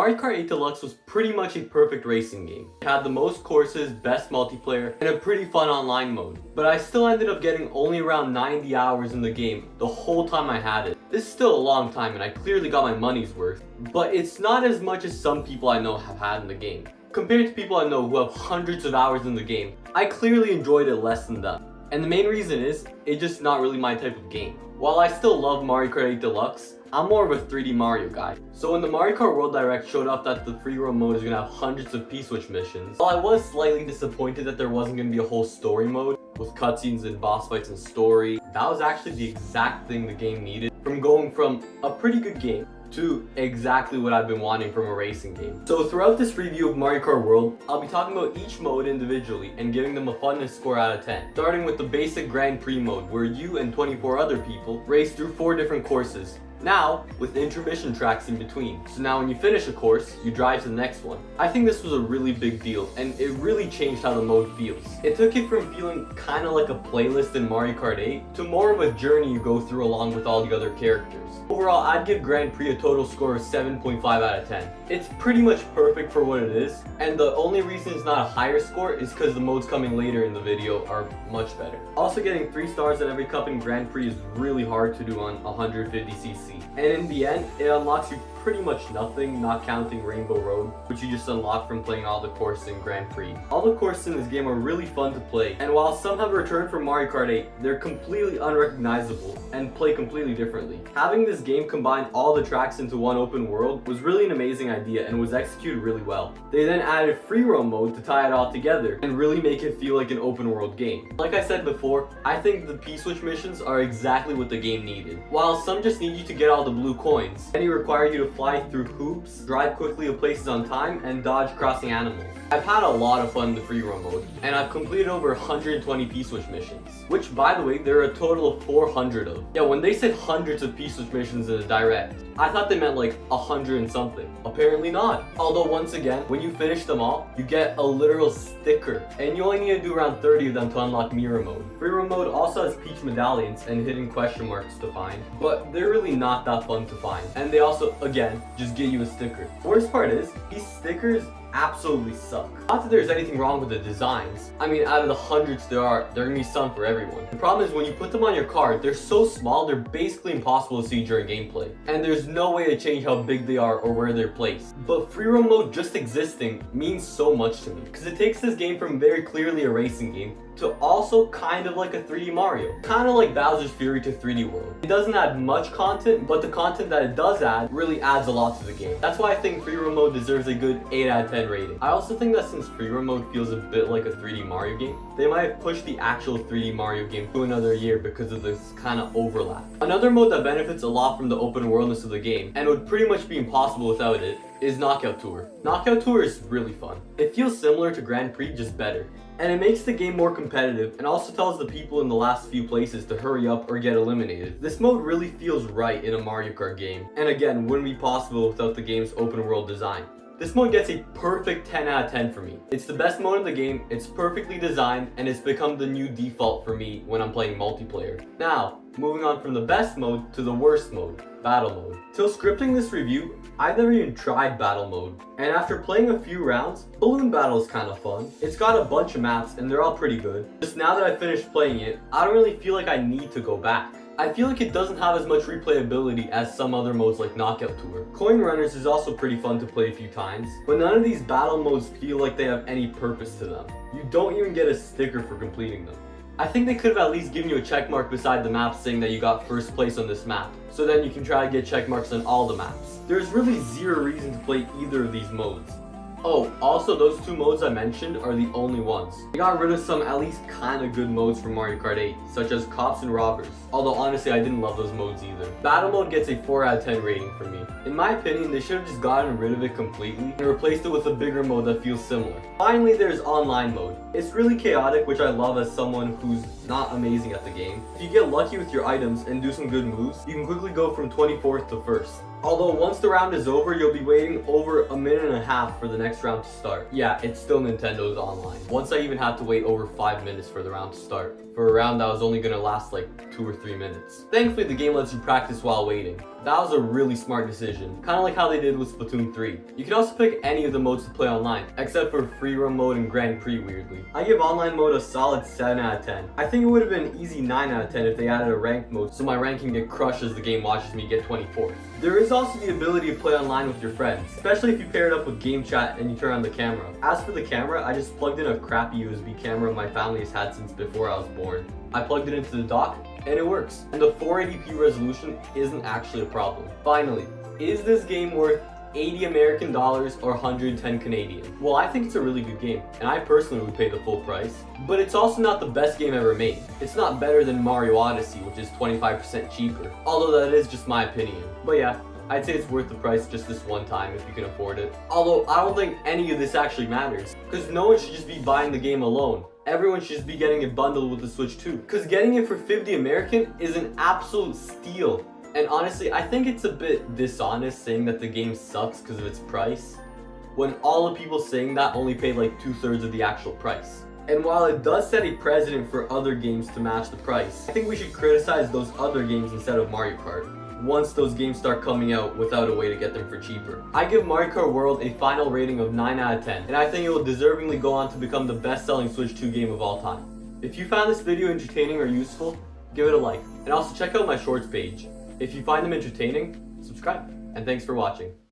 Mario Kart 8 Deluxe was pretty much a perfect racing game. It had the most courses, best multiplayer, and a pretty fun online mode. But I still ended up getting only around 90 hours in the game the whole time I had it. This is still a long time and I clearly got my money's worth, but it's not as much as some people I know have had in the game. Compared to people I know who have hundreds of hours in the game, I clearly enjoyed it less than them. And the main reason is, it's just not really my type of game. While I still love Mario Kart 8 Deluxe, I'm more of a 3D Mario guy. So when the Mario Kart World Direct showed off that the free roam mode is going to have hundreds of P-switch missions, while I was slightly disappointed that there wasn't going to be a whole story mode with cutscenes and boss fights and story, that was actually the exact thing the game needed, from going from a pretty good game to exactly what I've been wanting from a racing game. So throughout this review of Mario Kart World, I'll be talking about each mode individually and giving them a funness score out of 10. Starting with the basic Grand Prix mode, where you and 24 other people race through 4 different courses. Now, with intermission tracks in between. So now when you finish a course, you drive to the next one. I think this was a really big deal, and it really changed how the mode feels. It took it from feeling kinda like a playlist in Mario Kart 8 to more of a journey you go through along with all the other characters. Overall, I'd give Grand Prix a total score of 7.5 out of 10. It's pretty much perfect for what it is, and the only reason it's not a higher score is because the modes coming later in the video are much better. Also, getting 3 stars at every cup in Grand Prix is really hard to do on 150cc. And in the end, it unlocks you pretty much nothing, not counting Rainbow Road, which you just unlock from playing all the courses in Grand Prix. All the courses in this game are really fun to play, and while some have returned from Mario Kart 8, they're completely unrecognizable and play completely differently. Having this game combine all the tracks into one open world was really an amazing idea and was executed really well. They then added free roam mode to tie it all together and really make it feel like an open world game. Like I said before, I think the P-switch missions are exactly what the game needed. While some just need you to get all the blue coins, many require you to fly through hoops, drive quickly to places on time, and dodge crossing animals. I've had a lot of fun in the free roam mode, and I've completed over 120 P-switch missions, which by the way, there are a total of 400 of. Yeah, when they said hundreds of P-switch missions in a direct, I thought they meant like 100 and something. Apparently not. Although once again, when you finish them all, you get a literal sticker, and you only need to do around 30 of them to unlock mirror mode. Free roam mode also has peach medallions and hidden question marks to find, but they're really not that fun to find. And they also, again, just get you a sticker. The worst part is, these stickers absolutely suck. Not that there's anything wrong with the designs. I mean, out of the hundreds there are gonna be some for everyone. The problem is when you put them on your card, they're so small, they're basically impossible to see during gameplay. And there's no way to change how big they are or where they're placed. But free roam mode just existing means so much to me, because it takes this game from very clearly a racing game to also kind of like a 3D Mario. Kind of like Bowser's Fury to 3D World. It doesn't add much content, but the content that it does add really adds a lot to the game. That's why I think free roam mode deserves a good 8 out of 10 rating. I also think that since free roam mode feels a bit like a 3D Mario game, they might have pushed the actual 3D Mario game to another year because of this kind of overlap. Another mode that benefits a lot from the open worldness of the game, and would pretty much be impossible without it, is Knockout Tour. Knockout Tour is really fun. It feels similar to Grand Prix, just better. And it makes the game more competitive and also tells the people in the last few places to hurry up or get eliminated. This mode really feels right in a Mario Kart game, and again, wouldn't be possible without the game's open world design. This mode gets a perfect 10 out of 10 for me. It's the best mode in the game, it's perfectly designed, and it's become the new default for me when I'm playing multiplayer. Now, moving on from the best mode to the worst mode, battle mode. Till scripting this review, I've never even tried battle mode, and after playing a few rounds, balloon battle is kind of fun. It's got a bunch of maps and they're all pretty good. Just now that I finished playing it, I don't really feel like I need to go back. I feel like it doesn't have as much replayability as some other modes like Knockout Tour. Coin Runners is also pretty fun to play a few times, but none of these battle modes feel like they have any purpose to them. You don't even get a sticker for completing them. I think they could have at least given you a check mark beside the map saying that you got first place on this map, so then you can try to get check marks on all the maps. There's really zero reason to play either of these modes. Oh, also those 2 modes I mentioned are the only ones. They got rid of some at least kinda good modes from Mario Kart 8, such as Cops and Robbers, although honestly I didn't love those modes either. Battle mode gets a 4 out of 10 rating for me. In my opinion, they should have just gotten rid of it completely and replaced it with a bigger mode that feels similar. Finally, there's online mode. It's really chaotic, which I love as someone who's not amazing at the game. If you get lucky with your items and do some good moves, you can quickly go from 24th to 1st. Although once the round is over, you'll be waiting over a minute and a half for the next round to start. Yeah, it's still Nintendo's online. Once I even had to wait over 5 minutes for the round to start, for a round that was only gonna last like 2 or 3 minutes. Thankfully, the game lets you practice while waiting. That was a really smart decision, kind of like how they did with Splatoon 3. You can also pick any of the modes to play online, except for Free Roam mode and Grand Prix, weirdly. I give online mode a solid 7 out of 10. I think it would have been an easy 9 out of 10 if they added a ranked mode, so my ranking get crushed as the game watches me get 24th. There is also the ability to play online with your friends, especially if you pair it up with game chat and you turn on the camera. As for the camera, I just plugged in a crappy USB camera my family has had since before I was born. I plugged it into the dock, and it works. And the 480p resolution isn't actually a problem. Finally, is this game worth 80 American dollars or 110 Canadian? Well, I think it's a really good game, and I personally would pay the full price. But it's also not the best game ever made. It's not better than Mario Odyssey, which is 25% cheaper, although that is just my opinion. But yeah, I'd say it's worth the price just this one time if you can afford it. Although I don't think any of this actually matters, because no one should just be buying the game alone. Everyone should just be getting it bundled with the Switch too, because getting it for 50 American is an absolute steal. And honestly, I think it's a bit dishonest saying that the game sucks because of its price, when all the people saying that only paid like 2/3 of the actual price. And while it does set a precedent for other games to match the price, I think we should criticize those other games instead of Mario Kart, once those games start coming out without a way to get them for cheaper. I give Mario Kart World a final rating of 9 out of 10, and I think it will deservingly go on to become the best-selling Switch 2 game of all time. If you found this video entertaining or useful, give it a like, and also check out my shorts page. If you find them entertaining, subscribe, and thanks for watching.